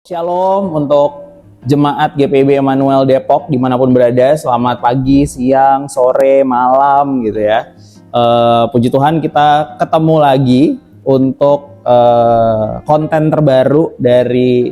Shalom untuk jemaat GPIB Emmanuel Depok dimanapun berada. Selamat pagi, siang, sore, malam gitu ya. Puji Tuhan kita ketemu lagi untuk konten terbaru dari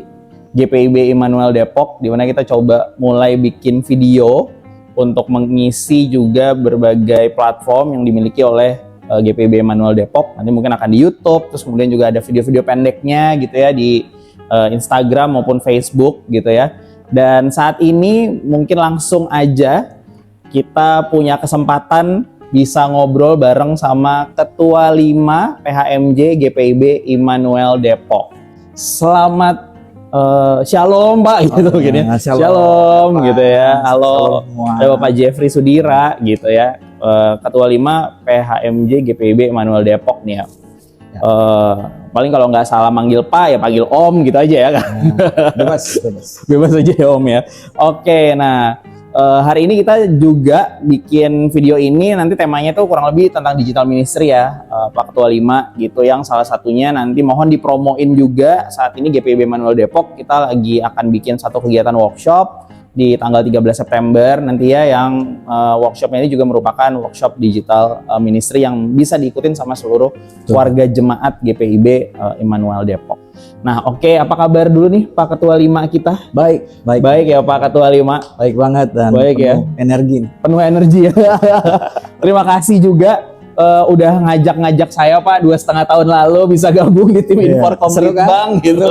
GPIB Emmanuel Depok, di mana kita coba mulai bikin video untuk mengisi juga berbagai platform yang dimiliki oleh GPIB Emmanuel Depok. Nanti mungkin akan di YouTube, terus kemudian juga ada video-video pendeknya gitu ya di Instagram maupun Facebook gitu ya. Dan saat ini mungkin langsung aja kita punya kesempatan bisa ngobrol bareng sama Ketua 5 PHMJ GPIB Emmanuel Depok. Selamat Shalom Pak gitu gini. Shalom gitu ya. Halo, ada Bapak Jeffrey Sudira gitu ya. Ketua 5 PHMJ GPIB Emmanuel Depok nih ya. Paling kalau nggak salah manggil Pak ya panggil Om gitu aja ya kan. Bebas aja ya Om ya. Oke, nah hari ini kita juga bikin video ini, nanti temanya tuh kurang lebih tentang digital ministry ya, Pak Ketua 5 gitu, yang salah satunya nanti mohon dipromoin juga. Saat ini GPIB Emmanuel Depok kita lagi akan bikin satu kegiatan workshop di tanggal 13 September nanti ya, yang workshopnya ini juga merupakan workshop digital ministry yang bisa diikutin sama seluruh warga jemaat GPIB Emmanuel Depok. Nah oke, apa kabar dulu nih Pak Ketua 5 kita? Baik ya Pak Ketua 5. Baik banget dan baik penuh ya. energi. Penuh energi ya. Terima kasih juga udah ngajak saya Pak 2,5 tahun lalu bisa gabung di tim Inforkom Litbang gitu.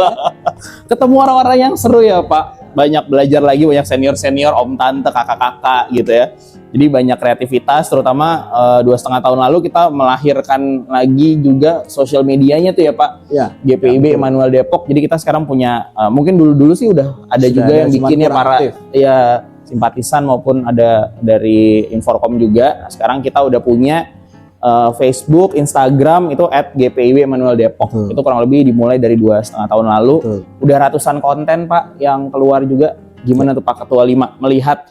Ketemu orang-orang yang seru ya Pak. Banyak belajar lagi, banyak senior-senior, om tante, kakak-kakak gitu ya. Jadi banyak kreativitas, terutama 2,5 tahun lalu kita melahirkan lagi juga sosial medianya tuh ya Pak. Ya, GPIB Emmanuel Depok. Jadi kita sekarang punya, mungkin dulu sih udah ada juga yang bikinnya para ya simpatisan maupun ada dari Inforkom juga. Nah, sekarang kita udah punya Facebook, Instagram itu @GPIB Emmanuel Depok. Itu kurang lebih dimulai dari 2,5 tahun lalu. Udah ratusan konten Pak yang keluar juga. Gimana tuh Pak Ketua 5 melihat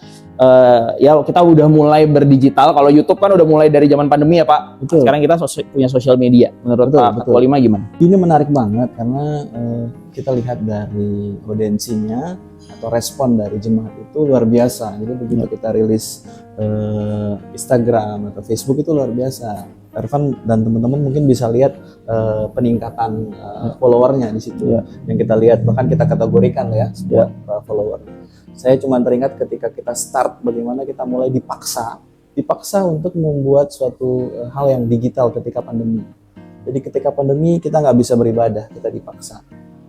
ya kita udah mulai berdigital. Kalau YouTube kan udah mulai dari zaman pandemi ya Pak. Sekarang kita punya sosial media. Menurut Pak Ketua 5 gimana? Ini menarik banget karena kita lihat dari audiensinya atau respon dari jemaat itu luar biasa. Jadi begitu kita rilis Instagram atau Facebook itu luar biasa. Ervan dan teman-teman mungkin bisa lihat peningkatan followernya di situ yang kita lihat, bahkan kita kategorikan ya sebuah follower. Saya cuma teringat ketika kita start bagaimana kita mulai dipaksa untuk membuat suatu hal yang digital ketika pandemi. Jadi ketika pandemi kita nggak bisa beribadah, kita dipaksa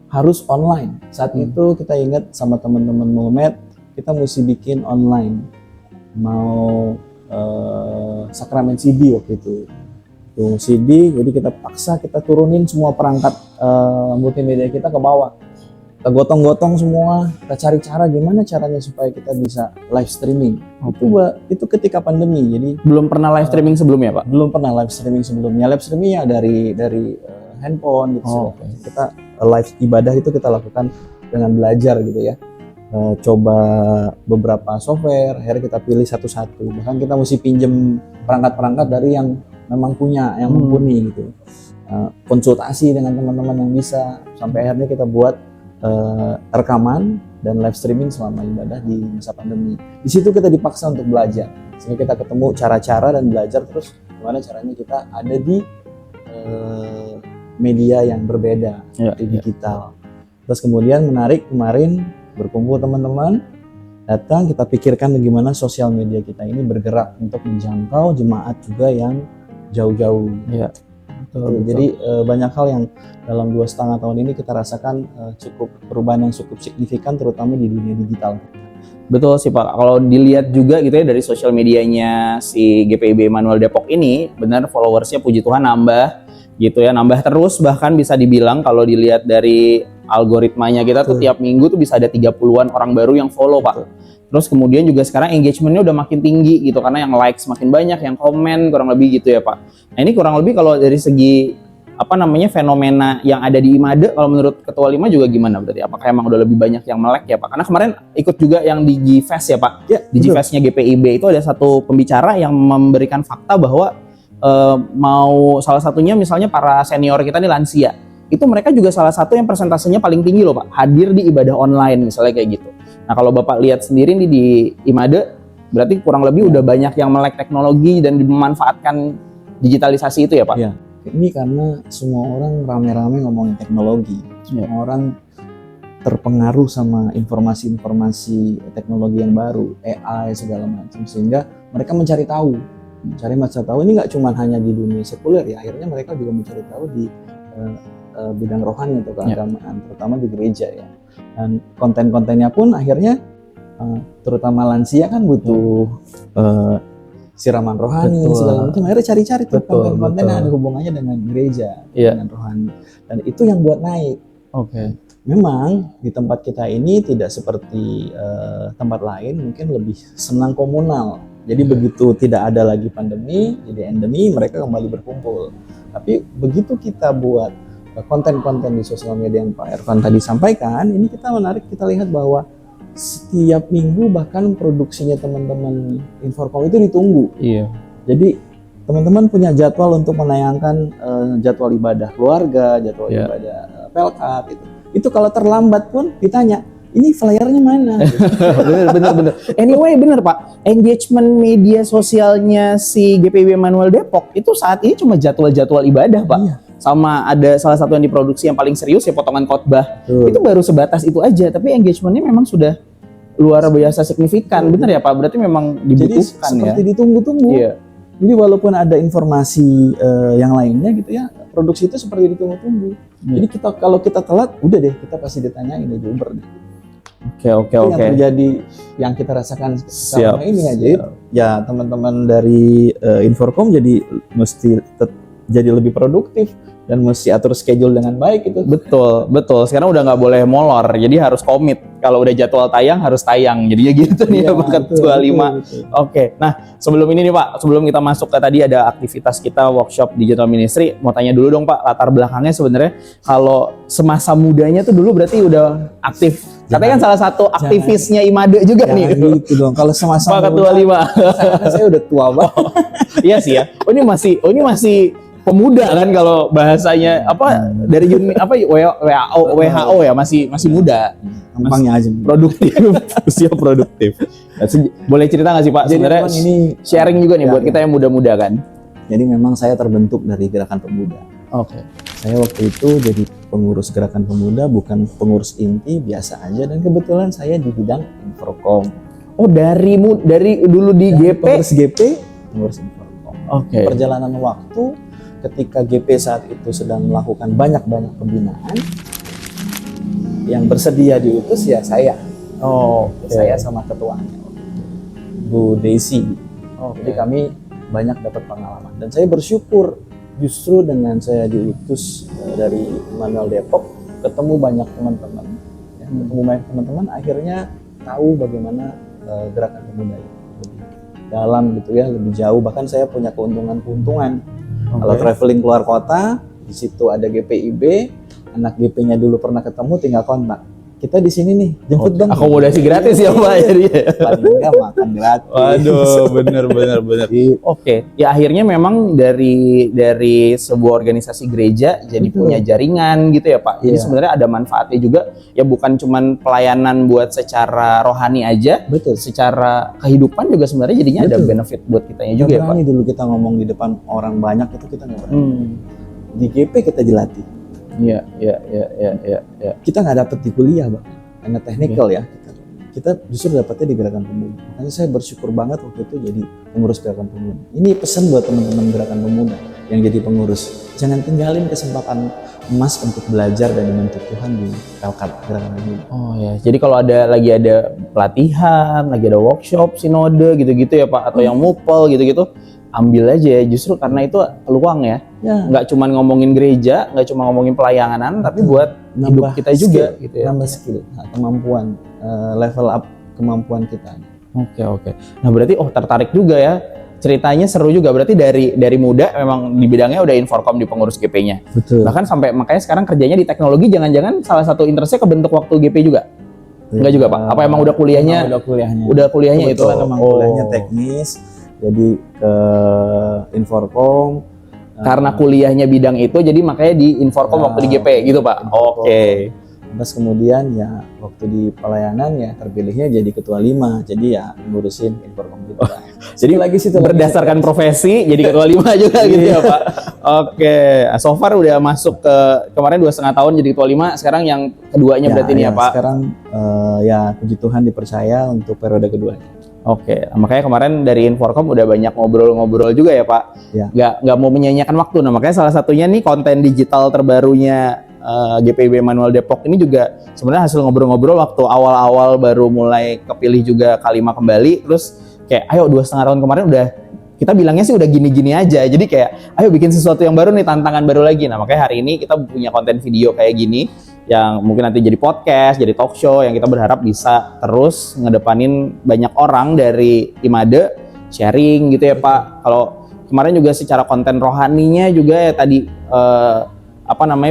harus online. Saat itu kita ingat sama teman-teman Muhammad, kita mesti bikin online. Mau sakramen CD waktu itu. CD, jadi kita paksa kita turunin semua perangkat multimedia kita ke bawah. Kita gotong-gotong semua, kita cari cara gimana caranya supaya kita bisa live streaming. Itu ketika pandemi. Jadi belum pernah live streaming sebelumnya Pak? Belum pernah live streaming sebelumnya. Live streamingnya dari handphone gitu. Kita live ibadah itu kita lakukan dengan belajar gitu ya. Coba beberapa software, akhirnya kita pilih satu-satu. Bahkan kita mesti pinjem perangkat-perangkat dari yang memang punya, yang mumpuni gitu. Konsultasi dengan teman-teman yang bisa, sampai akhirnya kita buat rekaman dan live streaming selama ibadah di masa pandemi. Di situ kita dipaksa untuk belajar, sehingga kita ketemu cara-cara dan belajar terus gimana caranya kita ada di media yang berbeda, di digital. Terus kemudian menarik kemarin berkumpul teman-teman, datang kita pikirkan bagaimana sosial media kita ini bergerak untuk menjangkau jemaat juga yang jauh-jauh. Betul. Jadi banyak hal yang dalam 2,5 tahun ini kita rasakan cukup perubahan yang cukup signifikan, terutama di dunia digital. Betul sih Pak, kalau dilihat juga gitu ya dari sosial medianya si GPIB Emmanuel Depok ini, benar followersnya puji Tuhan nambah gitu ya, nambah terus, bahkan bisa dibilang kalau dilihat dari algoritmanya kita tuh tiap minggu tuh bisa ada 30-an orang baru yang follow Pak. Terus kemudian juga sekarang engagementnya udah makin tinggi gitu, karena yang likes makin banyak, yang komen kurang lebih gitu ya Pak. Nah ini kurang lebih kalau dari segi fenomena yang ada di IMADE, kalau menurut Ketua 5 juga gimana berarti? Apakah emang udah lebih banyak yang melek ya Pak? Karena kemarin ikut juga yang di G-Fest ya Pak. Di G-Festnya GPIB itu ada satu pembicara yang memberikan fakta bahwa mau salah satunya misalnya para senior kita nih lansia. itu mereka juga salah satu yang persentasenya paling tinggi loh Pak, hadir di ibadah online misalnya kayak gitu. Nah kalau Bapak lihat sendiri nih di IMADE, berarti kurang lebih udah banyak yang melek teknologi dan memanfaatkan digitalisasi itu ya Pak? Iya, ini karena semua orang rame-rame ngomongin teknologi, semua orang terpengaruh sama informasi-informasi teknologi yang baru, AI segala macam, sehingga mereka mencari tahu ini nggak cuma hanya di dunia sekuler ya, akhirnya mereka juga mencari tahu di bidang rohani atau keagamaan, terutama di gereja ya. Dan konten-kontennya pun akhirnya terutama lansia kan butuh siraman rohani segala macam, akhirnya cari-cari tuh konten-konten yang ada hubungannya dengan gereja, dengan rohani, dan itu yang buat naik. Memang di tempat kita ini tidak seperti tempat lain, mungkin lebih senang komunal. Jadi begitu tidak ada lagi pandemi, jadi endemi, mereka kembali berkumpul. Tapi begitu kita buat konten-konten di sosial media yang Pak Ervan tadi sampaikan, ini kita menarik, kita lihat bahwa setiap minggu bahkan produksinya teman-teman Inforkom itu ditunggu. Iya. Jadi teman-teman punya jadwal untuk menayangkan jadwal ibadah keluarga, jadwal ibadah pelkat itu kalau terlambat pun ditanya, ini flyernya mana? Bener. Anyway, bener Pak. Engagement media sosialnya si GPIB Manuel Depok itu saat ini cuma jadwal-jadwal ibadah Pak. Iya. Sama ada salah satu yang diproduksi yang paling serius ya potongan khotbah. Itu baru sebatas itu aja. Tapi engagementnya memang sudah luar biasa signifikan. Bener ya Pak? Berarti memang dibutuhkan. Jadi seperti ya. Ditunggu-tunggu. Iya. Jadi walaupun ada informasi yang lainnya gitu ya, produksi itu seperti ditunggu-tunggu. Jadi kalau kita telat, udah deh kita pasti ditanyain di Uber deh. Oke. Yang terjadi, yang kita rasakan selama ini aja. Ya teman-teman dari Inforkom jadi mesti jadi lebih produktif dan mesti atur schedule dengan baik itu. Betul. Sekarang udah nggak boleh molor, jadi harus komit. Kalau udah jadwal tayang harus tayang. Jadinya gitu nih ya Pak Ketua 5. Oke. Nah sebelum ini nih Pak, sebelum kita masuk ke tadi ada aktivitas kita workshop digital ministry, mau tanya dulu dong Pak, latar belakangnya sebenarnya kalau semasa mudanya tuh dulu berarti udah aktif. Katanya kan salah satu aktivisnya IMADE juga nih. Gitu dong. Kalau semasa Pak Ketua 5. Saya udah tua banget. Iya sih ya. Ini masih pemuda kan kalau bahasanya dari WHO ya masih muda. Gampangnya aja. Produktif, usia produktif. Boleh cerita nggak sih Pak? Sebenarnya ini sharing juga nih buat kita yang muda-muda kan. Jadi memang saya terbentuk dari Gerakan Pemuda. Saya waktu itu jadi pengurus Gerakan Pemuda, bukan pengurus inti, biasa aja, dan kebetulan saya di bidang Inforkom. Oh dari dulu di GP? Pengurus GP, pengurus Inforkom. Perjalanan waktu ketika GP saat itu sedang melakukan banyak pembinaan, yang bersedia diutus ya saya. Saya sama ketuanya, Bu Desi. Jadi kami banyak dapat pengalaman dan saya bersyukur justru dengan saya diutus dari Manuel Depok, ketemu banyak teman-teman, akhirnya tahu bagaimana Gerakan Pemuda itu lebih dalam gitu ya, lebih jauh. Bahkan saya punya keuntungan. Kalau traveling keluar kota, di situ ada GPIB, anak GP-nya dulu pernah ketemu, tinggal kontak. Kita di sini nih, jemput dong. Akomodasi gratis ya Pak jadi. Paling enggak makan gratis. Waduh, bener. Ya akhirnya memang dari sebuah organisasi gereja jadi punya jaringan gitu ya Pak. Jadi sebenarnya ada manfaatnya juga. Ya bukan cuman pelayanan buat secara rohani aja, secara kehidupan juga sebenarnya jadinya ada benefit buat kitanya juga ya Pak. Dulu kita ngomong di depan orang banyak itu kita nggak berani. Di GP kita dilatih. Iya. Kita nggak dapet di kuliah Bang, karena teknikal ya. Kita justru dapetnya di Gerakan Pemuda. Makanya saya bersyukur banget waktu itu jadi pengurus Gerakan Pemuda. Ini pesan buat teman-teman Gerakan Pemuda yang jadi pengurus. Jangan tinggalin kesempatan emas untuk belajar dan dibentuk Tuhan di Pelkat Gerakan Pemuda. Jadi kalau lagi ada pelatihan, lagi ada workshop, sinode gitu-gitu ya Pak, atau yang mupel gitu-gitu, ambil aja justru karena itu peluang ya. Nggak cuma ngomongin gereja, nggak cuma ngomongin pelayanan, tapi buat hidup kita juga gitu ya. Nambah skill, kemampuan, level up kemampuan kita. Oke. Nah berarti tertarik juga ya. Ceritanya seru juga, berarti dari muda memang di bidangnya udah Inforkom di pengurus GP-nya. Betul. Bahkan sampai makanya sekarang kerjanya di teknologi, jangan-jangan salah satu interestnya kebentuk waktu GP juga? Enggak juga Pak? Apa emang udah kuliahnya? Udah kuliahnya itu? Kebetulan emang kuliahnya teknis, jadi ke Inforkom Karena kuliahnya bidang itu, jadi makanya di Inforkom waktu di GP gitu Pak? Oke. Terus kemudian ya waktu di pelayanan ya terpilihnya jadi ketua 5, jadi ya ngurusin Inforkom gitu. Jadi berdasarkan profesi jadi ketua 5 juga gitu ya Pak? Oke, so far udah masuk ke kemarin 2,5 tahun jadi ketua 5, sekarang yang keduanya berarti ini ya Pak? Sekarang ya puji Tuhan dipercaya untuk periode kedua. Oke, makanya kemarin dari Inforkom udah banyak ngobrol-ngobrol juga ya Pak? Ya. Nggak mau menyanyiakan waktu, nah makanya salah satunya nih konten digital terbarunya GPIB Emmanuel Depok ini juga sebenarnya hasil ngobrol-ngobrol waktu awal-awal baru mulai kepilih juga K5 kembali, terus kayak ayo 2,5 tahun kemarin udah kita bilangnya sih udah gini-gini aja, jadi kayak ayo bikin sesuatu yang baru nih, tantangan baru lagi. Nah makanya hari ini kita punya konten video kayak gini yang mungkin nanti jadi podcast, jadi talk show yang kita berharap bisa terus ngedepanin banyak orang dari IMADE sharing gitu ya Pak. Kalau kemarin juga secara konten rohaninya juga ya tadi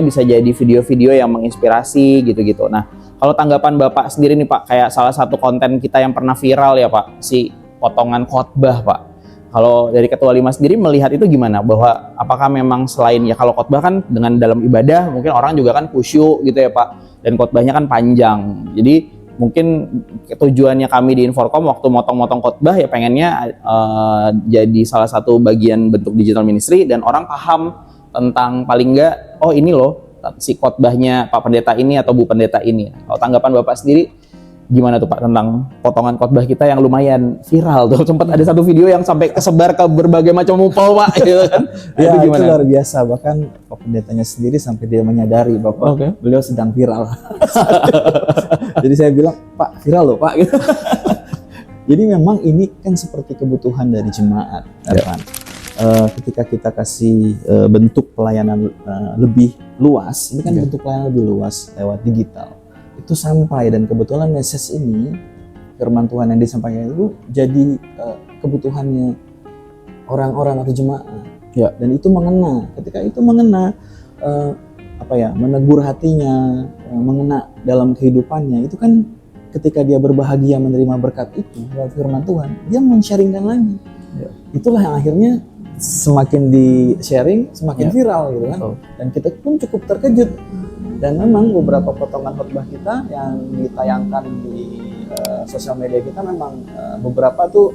bisa jadi video-video yang menginspirasi gitu-gitu. Nah, kalau tanggapan Bapak sendiri nih Pak, kayak salah satu konten kita yang pernah viral ya Pak, si potongan khotbah Pak. Kalau dari Ketua 5 sendiri melihat itu gimana? Bahwa apakah memang selain ya kalau khotbah kan dengan dalam ibadah mungkin orang juga kan khusyuk gitu ya Pak, dan khotbahnya kan panjang. Jadi mungkin tujuannya kami di Inforkom waktu motong-motong khotbah ya pengennya jadi salah satu bagian bentuk digital ministry dan orang paham tentang paling enggak, oh ini loh si khotbahnya Pak Pendeta ini atau Bu Pendeta ini. Kalau tanggapan Bapak sendiri gimana tuh Pak tentang potongan khotbah kita yang lumayan viral tuh, sempat ada satu video yang sampai kesebar ke berbagai macam mupau Pak gitu kan. Ya itu luar biasa, bahkan Pak Pendetanya sendiri sampai dia menyadari bahwa beliau sedang viral. Jadi saya bilang, Pak viral loh Pak gitu. Jadi memang ini kan seperti kebutuhan dari jemaat kan. Ketika kita kasih bentuk pelayanan lebih luas, ini kan bentuk pelayanan lebih luas lewat digital, itu sampai, dan kebetulan message ini, firman Tuhan yang disampaikan itu jadi kebutuhannya orang-orang atau jemaat, dan itu mengena. Ketika itu mengena, menegur hatinya, mengena dalam kehidupannya, itu kan ketika dia berbahagia menerima berkat itu lewat firman Tuhan, dia men-sharingkan lagi. Itulah yang akhirnya semakin di-sharing, semakin viral gitu kan. Dan kita pun cukup terkejut. Dan memang beberapa potongan khotbah kita yang ditayangkan di sosial media kita memang beberapa tuh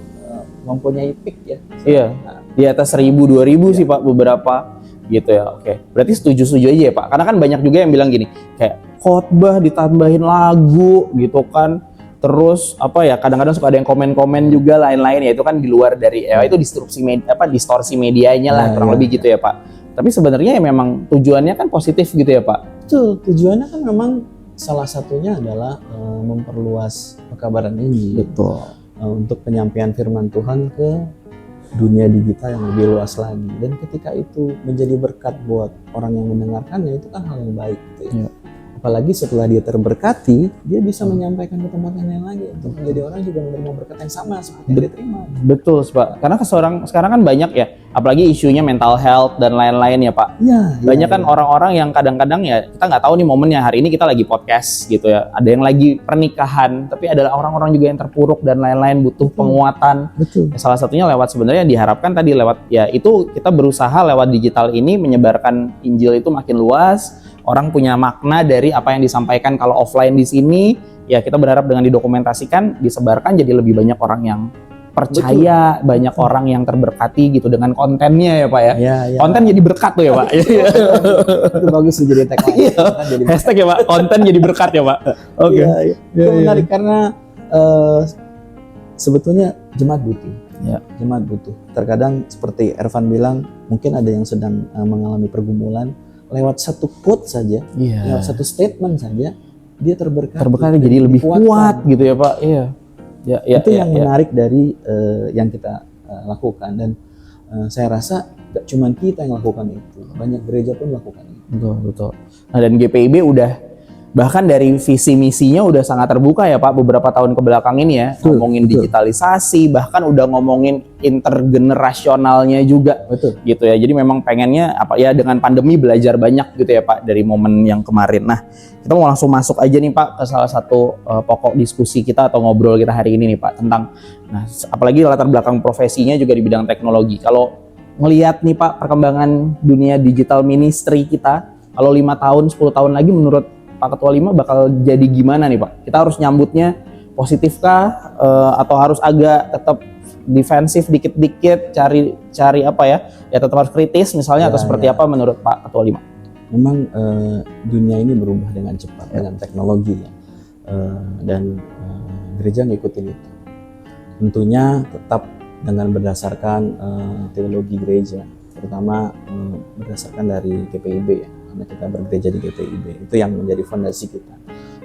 mempunyai peak ya. Iya, di atas 1.000-2.000 sih Pak beberapa gitu ya. Oke, berarti setuju-setuju aja ya Pak. Karena kan banyak juga yang bilang gini, kayak khotbah ditambahin lagu gitu kan. Terus kadang-kadang suka ada yang komen-komen juga lain-lain ya, itu kan di luar dari itu distorsi medianya lah kurang lebih gitu ya Pak. Tapi sebenarnya ya memang tujuannya kan positif gitu ya Pak. Betul, tujuannya kan memang salah satunya adalah memperluas pekabaran ini. Betul. Untuk penyampaian firman Tuhan ke dunia digital yang lebih luas lagi. Dan ketika itu menjadi berkat buat orang yang mendengarkannya, itu kan hal yang baik gitu ya. Apalagi setelah dia terberkati, dia bisa menyampaikan ke tempat yang lain lagi untuk menjadi orang juga menerima berkat yang sama seperti yang dia terima. Betul Pak, karena sekarang kan banyak ya, apalagi isunya mental health dan lain-lain ya Pak. Banyak kan orang-orang yang kadang-kadang ya kita nggak tahu nih momennya, hari ini kita lagi podcast gitu ya, ada yang lagi pernikahan, tapi adalah orang-orang juga yang terpuruk dan lain-lain butuh penguatan. Betul. Ya, salah satunya lewat sebenarnya diharapkan tadi lewat ya itu kita berusaha lewat digital ini menyebarkan Injil itu makin luas. Orang punya makna dari apa yang disampaikan kalau offline di sini, ya kita berharap dengan didokumentasikan, disebarkan jadi lebih banyak orang yang percaya, banyak orang yang terberkati gitu dengan kontennya ya Pak ya. Konten jadi berkat tuh ya Pak. Itu bagus tuh jadi tagline. Hashtag ya Pak, konten jadi berkat ya Pak. Oke. Itu menarik karena sebetulnya jemaat butuh. Jemaat butuh. Terkadang seperti Ervan bilang, mungkin ada yang sedang mengalami pergumulan. Lewat satu quote saja, lewat satu statement saja, dia terberkati jadi lebih kuat gitu ya Pak. Itu yang menarik dari yang kita lakukan, dan saya rasa gak cuma kita yang lakukan itu, banyak gereja pun melakukan itu. Betul. Nah, dan GPIB udah bahkan dari visi misinya udah sangat terbuka ya Pak beberapa tahun ke belakang ini ya. Ngomongin digitalisasi, bahkan udah ngomongin intergenerasionalnya juga. Gitu ya. Jadi memang pengennya dengan pandemi belajar banyak gitu ya Pak dari momen yang kemarin. Nah, kita mau langsung masuk aja nih Pak ke salah satu pokok diskusi kita atau ngobrol kita hari ini nih Pak tentang apalagi latar belakang profesinya juga di bidang teknologi. Kalau ngelihat nih Pak perkembangan dunia digital ministry kita, kalau 5 tahun, 10 tahun lagi menurut Pak Ketua 5 bakal jadi gimana nih Pak? Kita harus nyambutnya positifkah atau harus agak tetap defensif dikit-dikit, cari apa ya? Ya tetap harus kritis misalnya atau seperti apa menurut Pak Ketua 5? Memang dunia ini berubah dengan cepat dengan teknologi ya. Dan gereja ngikutin itu. Tentunya tetap dengan berdasarkan teologi gereja, terutama berdasarkan dari GPIB ya, karena kita bergereja di GPIB, itu yang menjadi fondasi kita.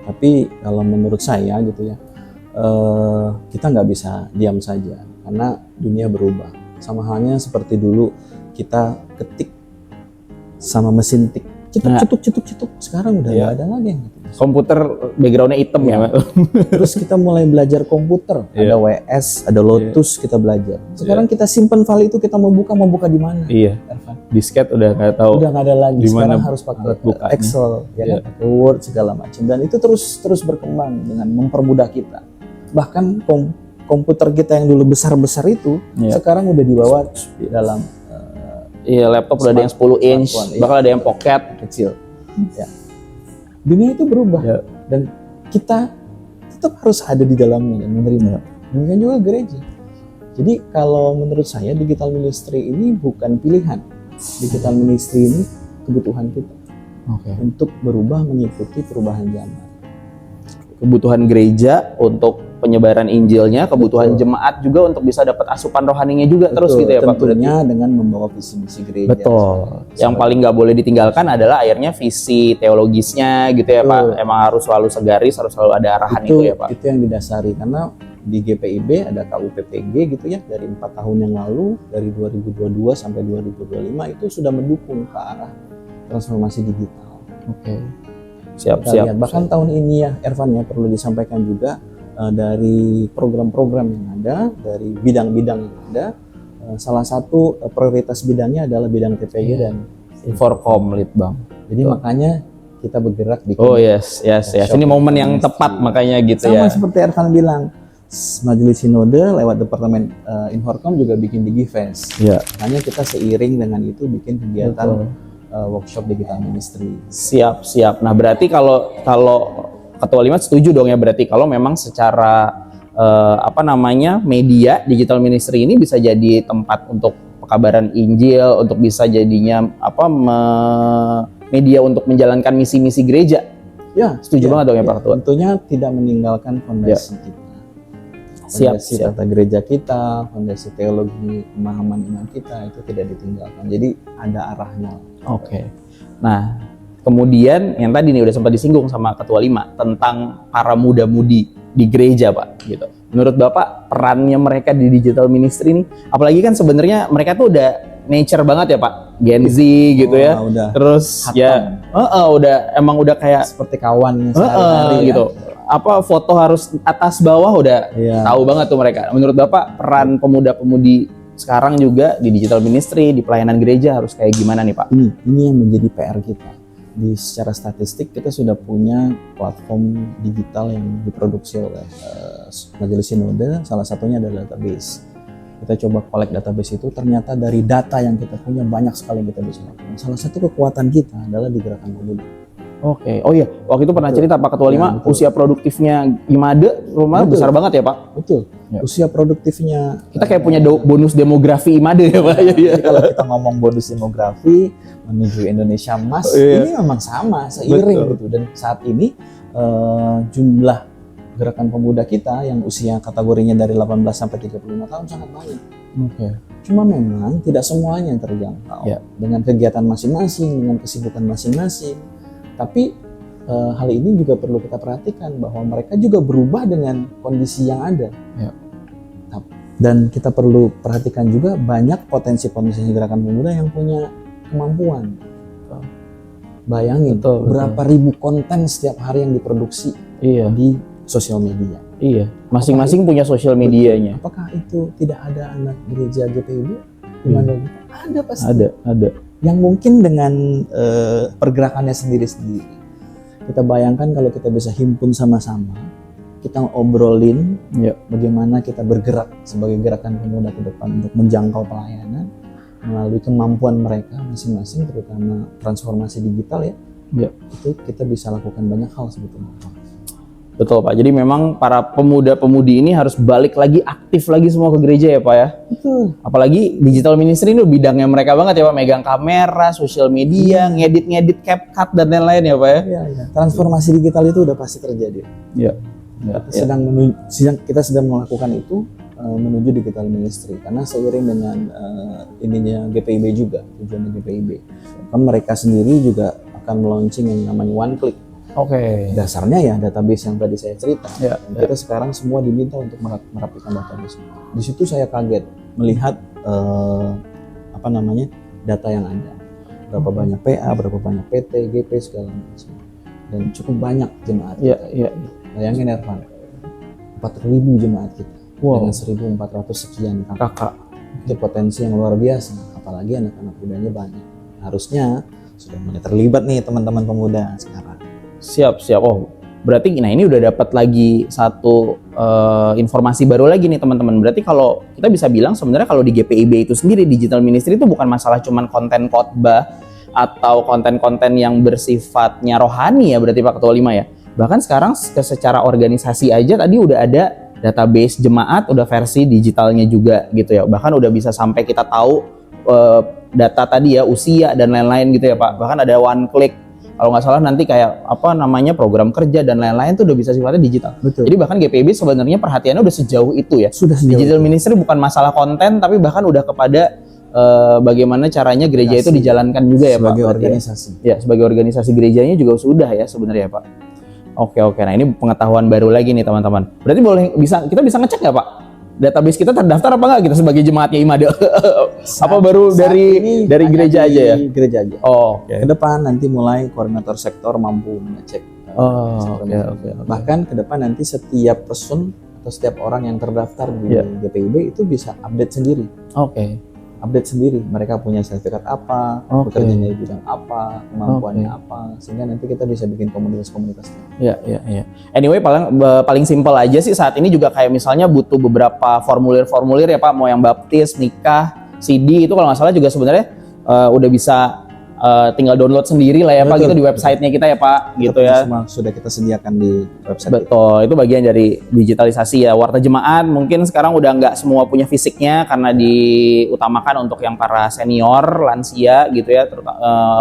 Tapi kalau menurut saya gitu ya, kita nggak bisa diam saja, karena dunia berubah. Sama halnya seperti dulu kita ketik sama mesin tik, cetuk, sekarang udah nggak ada lagi yang gitu. Komputer backgroundnya hitam ya. Terus kita mulai belajar komputer, ada WS, ada Lotus, kita belajar. Sekarang kita simpan file itu, kita membuka di mana? Iya. Disket udah nggak tahu. Udah nggak ada lagi. Dimana sekarang harus pakai Excel, ya kan? Pakai Word segala macam. Dan itu terus berkembang dengan mempermudah kita. Bahkan komputer kita yang dulu besar itu, sekarang udah dibawa dalam laptop udah ada yang 10 inch, bakal ada yang pocket kecil. Ya. Dunia itu berubah dan kita tetap harus ada di dalamnya dan menerima. Demikian juga gereja. Jadi kalau menurut saya digital ministry ini bukan pilihan. Digital ministry ini kebutuhan kita untuk berubah mengikuti perubahan zaman. Kebutuhan gereja untuk penyebaran Injilnya, kebutuhan jemaat juga untuk bisa dapat asupan rohaninya juga. Terus gitu ya Pak. Tentunya dengan membawa visi misi gereja. Betul. Yang paling nggak boleh ditinggalkan adalah akhirnya visi teologisnya gitu ya Pak. Emang harus selalu segaris, harus selalu ada arahan itu ya Pak. Itu yang didasari karena di GPIB ada KUPPG gitu ya, dari 4 tahun yang lalu, dari 2022 sampai 2025 itu sudah mendukung ke arah transformasi digital. Siap. Bahkan tahun ini ya Ervan ya, perlu disampaikan juga dari program-program yang ada, dari bidang-bidang yang ada, salah satu prioritas bidangnya adalah bidang TPG dan Inforkom Litbang. Jadi makanya kita bergerak di yes. Ini momen yang tepat makanya gitu sama seperti Ervan bilang, Majelis Sinode lewat Departemen Inforkom juga bikin DigiFest. Makanya kita seiring dengan itu bikin kegiatan workshop digital ministry. Siap. Nah berarti kalau Ketua 5 setuju dong ya, berarti kalau memang secara media digital ministry ini bisa jadi tempat untuk pekabaran Injil, untuk bisa jadinya media untuk menjalankan misi-misi gereja. Ya, setuju banget dong ya Pak Ketua. Tentunya tidak meninggalkan fondasi kita. Fondasi tata gereja kita, fondasi teologi, pemahaman iman kita itu tidak ditinggalkan. Jadi ada arahnya. Nah, kemudian yang tadi nih udah sempat disinggung sama Ketua 5 tentang para muda-mudi di gereja Pak gitu. Menurut Bapak perannya mereka di digital ministry ini, apalagi kan sebenarnya mereka tuh udah nature banget ya Pak, Gen Z gitu ya. Terus udah kayak seperti kawan sehari-hari gitu. Foto harus atas bawah udah tahu banget tuh mereka. Menurut Bapak peran pemuda-pemudi sekarang juga di digital ministry, di pelayanan gereja harus kayak gimana nih Pak? Ini yang menjadi PR kita. Secara statistik kita sudah punya platform digital yang diproduksi oleh Majelis Sinode, salah satunya adalah database. Kita coba collect database itu, ternyata dari data yang kita punya banyak sekali yang kita bisa lakukan. Salah satu kekuatan kita adalah di Gerakan Pemuda. Oh iya, waktu itu pernah cerita Pak Ketua 5, usia produktifnya IMADE rumah besar banget ya Pak? Betul. Usia produktifnya kita kayak punya bonus demografi IMADE ya Pak. Jadi kalau kita ngomong bonus demografi menuju Indonesia Emas, ini memang sama, seiring gitu. Dan saat ini jumlah Gerakan Pemuda kita yang usia kategorinya dari 18 sampai 35 tahun sangat banyak. Cuma memang tidak semuanya yang terjangkau dengan kegiatan masing-masing, dengan kesibukan masing-masing. Tapi hal ini juga perlu kita perhatikan bahwa mereka juga berubah dengan kondisi yang ada. Dan kita perlu perhatikan juga banyak potensi-potensi Gerakan Pemuda yang punya kemampuan. Bayangin berapa ribu konten setiap hari yang diproduksi di sosial media. Masing-masing punya sosial medianya. Apakah itu tidak ada anak gereja GPIB? Ada pasti. Ada. Yang mungkin dengan pergerakannya sendiri-sendiri. Kita bayangkan kalau kita bisa himpun sama-sama, kita obrolin bagaimana kita bergerak sebagai Gerakan Pemuda ke depan untuk menjangkau pelayanan. melalui kemampuan mereka masing-masing, terutama transformasi digital ya. Ya. Itu kita bisa lakukan banyak hal sebetulnya. Betul Pak, jadi memang para pemuda-pemudi ini harus balik lagi, aktif lagi semua ke gereja ya Pak ya. Betul. Apalagi digital ministry ini bidangnya mereka banget ya Pak, megang kamera, sosial media, ngedit-ngedit CapCut dan lain-lain ya Pak ya. Iya, iya. Transformasi digital itu udah pasti terjadi. Iya. Kita sedang melakukan itu menuju digital ministry, karena seiring dengan ininya GPIB juga, tujuannya GPIB. Kan mereka sendiri juga akan meluncing yang namanya One Click. Oke. Dasarnya ya database yang tadi saya cerita. Ya, Dan kita sekarang semua diminta untuk merapikan database. Di situ saya kaget melihat data yang ada. Berapa banyak PA, berapa banyak PT, GP segala macam. Dan cukup banyak jemaat Iya, kita. iya. Bayangin Ervan, 4.000 jemaat kita. Wow. Dengan 1.400 sekian kakak. Itu potensi yang luar biasa. Apalagi anak-anak mudanya banyak. Harusnya sudah mulai terlibat nih teman-teman pemuda sekarang. Siap. Oh, berarti nah ini udah dapat lagi satu informasi baru lagi nih teman-teman. Berarti kalau kita bisa bilang sebenarnya kalau di GPIB itu sendiri digital ministry itu bukan masalah cuman konten khotbah atau konten-konten yang bersifatnya rohani ya berarti Pak Ketua 5 ya. Bahkan sekarang secara organisasi aja tadi udah ada database jemaat, udah versi digitalnya juga gitu ya. Bahkan udah bisa sampai kita tahu data tadi ya, usia dan lain-lain gitu ya Pak. Bahkan ada one click. Kalau nggak salah nanti kayak program kerja dan lain-lain tuh udah bisa sifatnya digital. Betul. Jadi bahkan GPIB sebenarnya perhatiannya udah sejauh itu ya. Sudah sejauh Digital itu. ministry bukan masalah konten tapi bahkan udah kepada bagaimana caranya gereja itu dijalankan juga ya Pak. Sebagai berarti organisasi. Ya, sebagai organisasi gerejanya juga sudah ya sebenarnya Pak. Oke. Nah ini pengetahuan baru lagi nih teman-teman. Berarti kita bisa ngecek nggak Pak? Database kita terdaftar apa nggak kita sebagai jemaatnya IMADE? Apa baru dari gereja aja ya? Gereja aja. Oh, oke. Ke depan nanti mulai koordinator sektor mampu mengecek. Oke. Bahkan ke depan nanti setiap person atau setiap orang yang terdaftar di GPIB itu bisa update sendiri. Oke. Update sendiri. Mereka punya sertifikat apa, bekerjanya di bidang apa, kemampuannya apa, sehingga nanti kita bisa bikin komunitas-komunitasnya. Iya. Anyway, paling simpel aja sih saat ini juga kayak misalnya butuh beberapa formulir ya Pak, mau yang baptis, nikah, CD itu kalau nggak salah juga sebenarnya udah bisa tinggal download sendiri lah ya Pak, gitu di websitenya kita ya Pak, gitu ya. Semua sudah kita sediakan di website. Betul, itu bagian dari digitalisasi ya. Warta jemaat mungkin sekarang udah nggak semua punya fisiknya karena diutamakan untuk yang para senior, lansia gitu ya.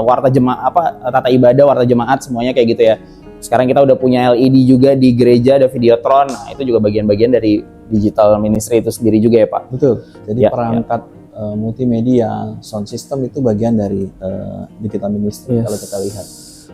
Warta jemaat tata ibadah, warta jemaat semuanya kayak gitu ya. Sekarang kita udah punya LED juga di gereja, ada Videotron. Nah, itu juga bagian-bagian dari digital ministry itu sendiri juga ya Pak. Betul. Jadi perangkat multimedia, sound system itu bagian dari digital ministry. Kalau kita lihat.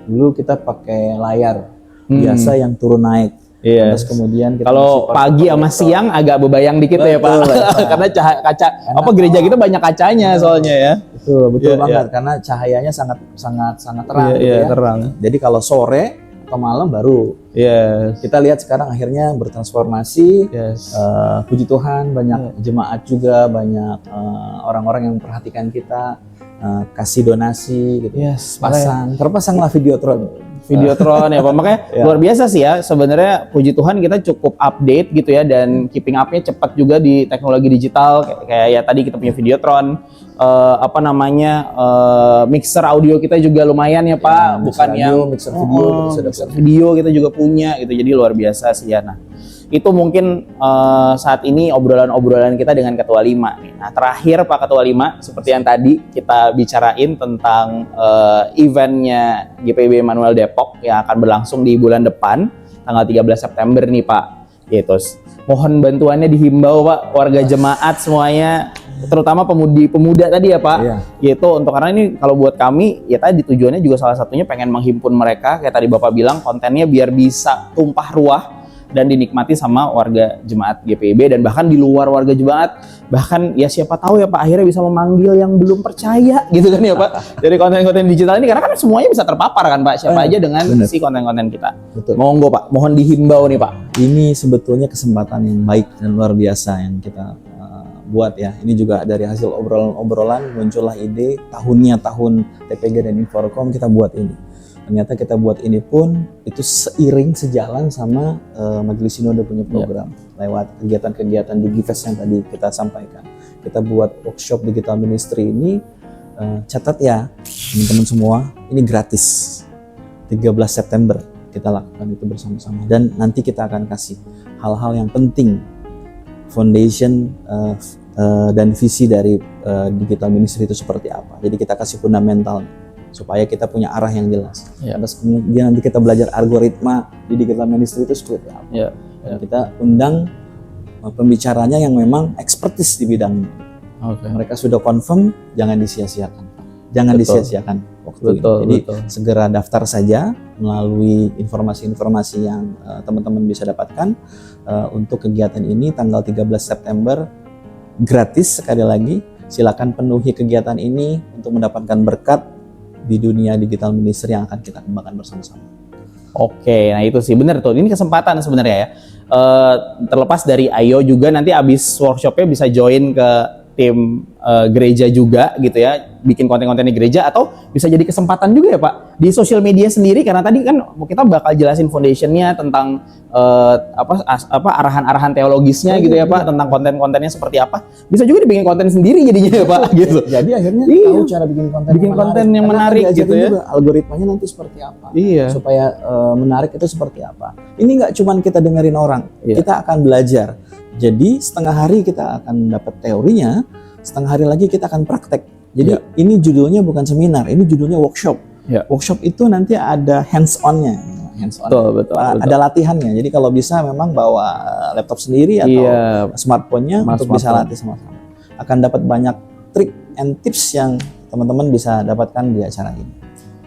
Dulu kita pakai layar biasa yang turun naik. Terus kemudian kita kalau pagi sama siang agak bebayang dikit ya Pak. Karena kaca gereja kita banyak kacanya soalnya ya. Betul banget karena cahayanya sangat terang gitu ya. Terang. Jadi kalau sore atau malam baru. Kita lihat sekarang akhirnya bertransformasi. Puji Tuhan banyak jemaat juga, banyak orang-orang yang memperhatikan kita, kasih donasi gitu. Terpasanglah Videotron ya Pak. Makanya luar biasa sih ya sebenarnya, puji Tuhan kita cukup update gitu ya, dan keeping up-nya cepat juga di teknologi digital kayak ya tadi kita punya Videotron, mixer audio kita juga lumayan ya Pak, bukan radio, yang mixer video, video kita juga punya gitu, jadi luar biasa sih ya. Nah itu mungkin saat ini obrolan-obrolan kita dengan Ketua 5 nih. Nah terakhir Pak Ketua 5, seperti yang tadi kita bicarain tentang eventnya GPIB Emmanuel Depok yang akan berlangsung di bulan depan tanggal 13 September nih Pak. Gitu. Mohon bantuannya dihimbau Pak, warga jemaat semuanya, terutama pemuda tadi ya Pak. Gitu, untuk karena ini kalau buat kami ya tadi tujuannya juga salah satunya pengen menghimpun mereka, kayak tadi Bapak bilang, kontennya biar bisa tumpah ruah dan dinikmati sama warga jemaat GPIB dan bahkan di luar warga jemaat, bahkan ya siapa tahu ya Pak akhirnya bisa memanggil yang belum percaya gitu kan ya Pak dari konten-konten digital ini, karena kan semuanya bisa terpapar kan Pak, siapa aja dengan si konten-konten kita. Monggo Pak, mohon dihimbau nih Pak. Ini sebetulnya kesempatan yang baik dan luar biasa yang kita buat ya. Ini juga dari hasil obrolan-obrolan muncullah ide tahun TPG dan Inforkom kita buat ini. Ternyata kita buat ini pun itu sejalan sama Majelis Sinode punya program lewat kegiatan-kegiatan di GIVES yang tadi kita sampaikan. kita buat workshop digital ministry ini, catat ya teman-teman semua, ini gratis. 13 September kita lakukan itu bersama-sama, dan nanti kita akan kasih hal-hal yang penting, foundation dan visi dari digital ministry itu seperti apa. Jadi kita kasih fundamental supaya kita punya arah yang jelas. Terus kemudian nanti kita belajar algoritma di digital ministry itu seperti apa. Dan kita undang pembicaranya yang memang expertise di bidangnya. Mereka sudah confirm, jangan disia-siakan. Jangan disia-siakan waktu ini. Jadi segera daftar saja melalui informasi-informasi yang teman-teman bisa dapatkan untuk kegiatan ini tanggal 13 September, gratis sekali lagi. Silakan penuhi kegiatan ini untuk mendapatkan berkat di dunia digital ministry yang akan kita kembangkan bersama-sama. Oke, nah itu sih benar tuh. Ini kesempatan sebenarnya ya. Terlepas dari Ayo juga nanti abis workshopnya bisa join ke tim gereja juga gitu ya, bikin konten-konten di gereja, atau bisa jadi kesempatan juga ya Pak di sosial media sendiri, karena tadi kan kita bakal jelasin foundationnya tentang arahan-arahan teologisnya gitu ya Pak, tentang konten-kontennya seperti apa. Bisa juga dibikin konten sendiri jadinya ya Pak gitu. Jadi akhirnya tahu cara bikin konten yang menarik gitu ya. Juga algoritmanya nanti seperti apa. Supaya menarik itu seperti apa. Ini nggak cuman kita dengerin orang, kita akan belajar. Jadi setengah hari kita akan dapat teorinya, setengah hari lagi kita akan praktek. Jadi ini judulnya bukan seminar, ini judulnya workshop. Workshop itu nanti ada hands-on-nya. Betul. Ada latihannya. Jadi kalau bisa memang bawa laptop sendiri atau smartphone-nya untuk bisa latih sama-sama. Akan dapat banyak trik and tips yang teman-teman bisa dapatkan di acara ini.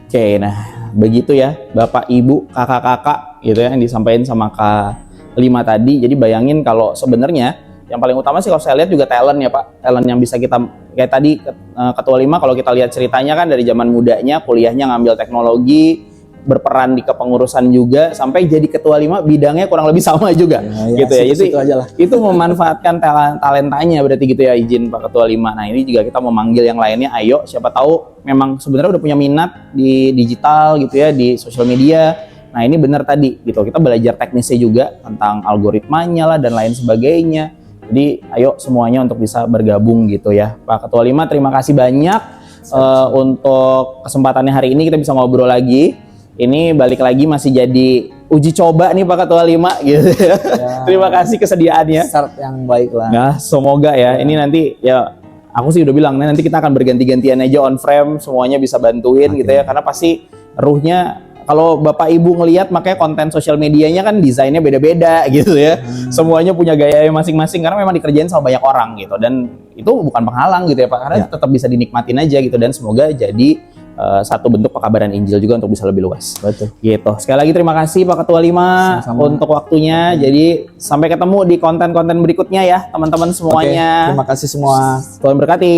Oke, nah begitu ya Bapak, Ibu, kakak-kakak gitu ya yang disampaikan sama Kak Lima tadi. Jadi bayangin kalau sebenarnya yang paling utama sih kalau saya lihat juga talent ya Pak. Talent yang bisa kita, kayak tadi Ketua Lima kalau kita lihat ceritanya kan dari zaman mudanya kuliahnya ngambil teknologi, berperan di kepengurusan juga, sampai jadi Ketua Lima bidangnya kurang lebih sama juga gitu ya. Itu memanfaatkan talentanya berarti gitu ya, izin Pak Ketua Lima. Nah ini juga kita memanggil yang lainnya, ayo siapa tahu memang sebenarnya udah punya minat di digital gitu ya, di sosial media. Nah ini benar tadi gitu, kita belajar teknisnya juga tentang algoritmanya lah dan lain sebagainya. Jadi ayo semuanya untuk bisa bergabung gitu ya. Pak Ketua Lima, terima kasih banyak untuk kesempatannya hari ini, kita bisa ngobrol lagi. Ini balik lagi masih jadi uji coba nih Pak Ketua Lima gitu ya. Terima kasih kesediaannya. Start yang baik lah. Nah semoga ya ini nanti ya, aku sih udah bilang nanti kita akan berganti-gantian aja on frame, semuanya bisa bantuin gitu ya, karena pasti ruhnya kalau Bapak Ibu ngelihat, makanya konten sosial medianya kan desainnya beda-beda gitu ya. Semuanya punya gaya masing-masing karena memang dikerjain sama banyak orang gitu, dan itu bukan penghalang gitu ya Pak, karena tetap bisa dinikmatin aja gitu, dan semoga jadi satu bentuk pekabaran Injil juga untuk bisa lebih luas. Betul. Gitu. Sekali lagi terima kasih Pak Ketua Lima untuk waktunya. Jadi sampai ketemu di konten-konten berikutnya ya teman-teman semuanya. Terima kasih semua. Tuhan berkati.